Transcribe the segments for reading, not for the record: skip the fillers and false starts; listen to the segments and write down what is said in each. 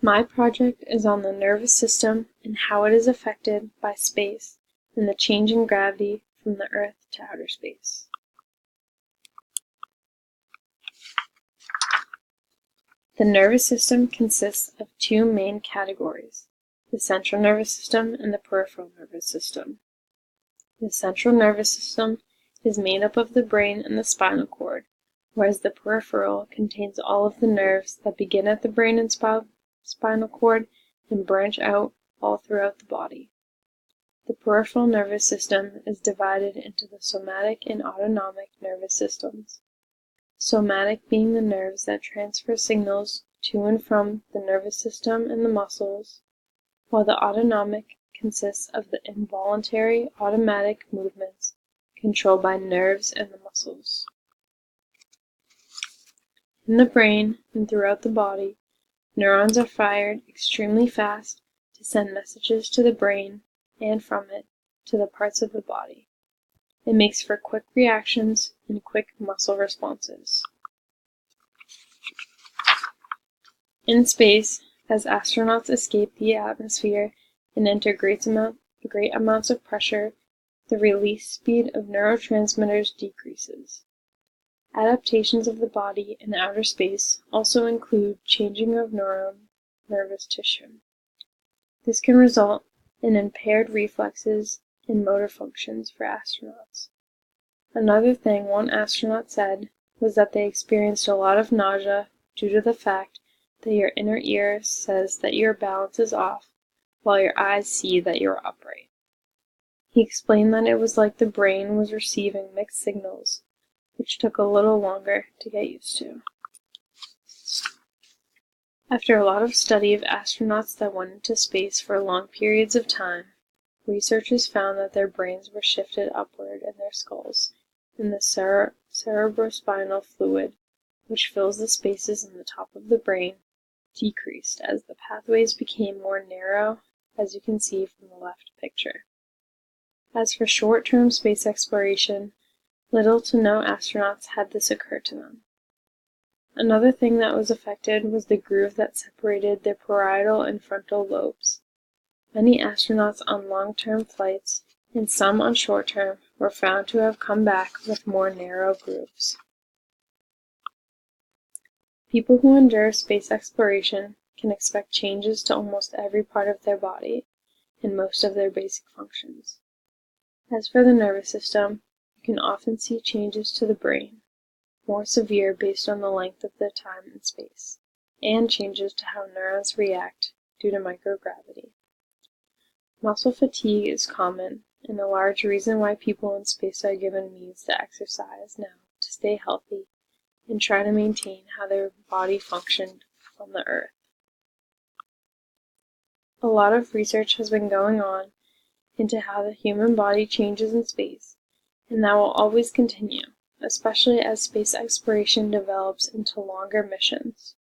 My project is on the nervous system and how it is affected by space and the change in gravity from the Earth to outer space. The nervous system consists of two main categories, the central nervous system and the peripheral nervous system. The central nervous system is made up of the brain and the spinal cord, whereas the peripheral contains all of the nerves that begin at the brain and spinal cord and branch out all throughout the body. The peripheral nervous system is divided into the somatic and autonomic nervous systems. Somatic being the nerves that transfer signals to and from the nervous system and the muscles, while the autonomic consists of the involuntary automatic movements controlled by nerves and the muscles. In the brain and throughout the body, neurons are fired extremely fast to send messages to the brain and from it to the parts of the body. It makes for quick reactions and quick muscle responses. In space, as astronauts escape the atmosphere and enter great amounts of pressure, the release speed of neurotransmitters decreases. Adaptations of the body in outer space also include changing of nervous tissue. This can result in impaired reflexes and motor functions for astronauts. Another thing one astronaut said was that they experienced a lot of nausea due to the fact that your inner ear says that your balance is off, while your eyes see that you're upright. He explained that it was like the brain was receiving mixed signals, which took a little longer to get used to. After a lot of study of astronauts that went into space for long periods of time, researchers found that their brains were shifted upward in their skulls, and the cerebrospinal fluid, which fills the spaces in the top of the brain, decreased as the pathways became more narrow, as you can see from the left picture. As for short-term space exploration, little to no astronauts had this occur to them. Another thing that was affected was the groove that separated their parietal and frontal lobes. Many astronauts on long-term flights, and some on short-term, were found to have come back with more narrow grooves. People who endure space exploration can expect changes to almost every part of their body and most of their basic functions. As for the nervous system, you can often see changes to the brain, more severe based on the length of the time in space, and changes to how neurons react due to microgravity. Muscle fatigue is common, and a large reason why people in space are given means to exercise now to stay healthy and try to maintain how their body functioned on the Earth. A lot of research has been going on into how the human body changes in space, and that will always continue, especially as space exploration develops into longer missions.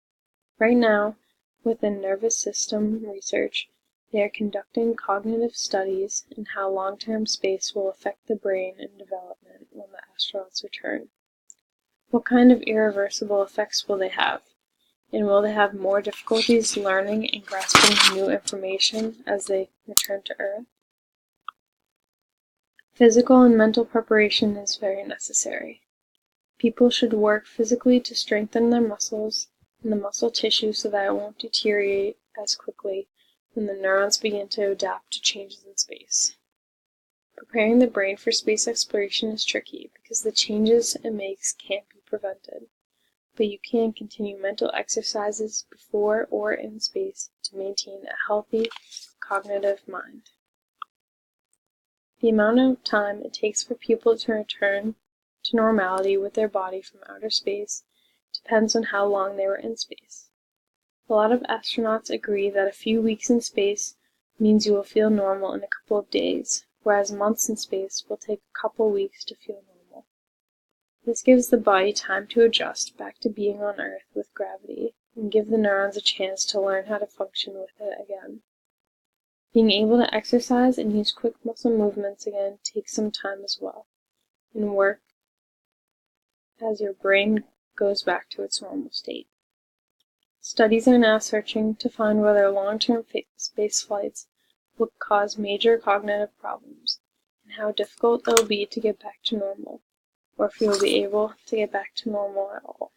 Right now, within nervous system research, they are conducting cognitive studies in how long-term space will affect the brain and development when the astronauts return. What kind of irreversible effects will they have? And will they have more difficulties learning and grasping new information as they return to Earth? Physical and mental preparation is very necessary. People should work physically to strengthen their muscles and the muscle tissue so that it won't deteriorate as quickly when the neurons begin to adapt to changes in space. Preparing the brain for space exploration is tricky because the changes it makes can't be prevented, but you can continue mental exercises before or in space to maintain a healthy, cognitive mind. The amount of time it takes for people to return to normality with their body from outer space depends on how long they were in space. A lot of astronauts agree that a few weeks in space means you will feel normal in a couple of days, whereas months in space will take a couple weeks to feel normal. This gives the body time to adjust back to being on Earth with gravity and give the neurons a chance to learn how to function with it again. Being able to exercise and use quick muscle movements again takes some time as well, and work as your brain goes back to its normal state. Studies are now searching to find whether long-term space flights will cause major cognitive problems, and how difficult it will be to get back to normal, or if we will be able to get back to normal at all.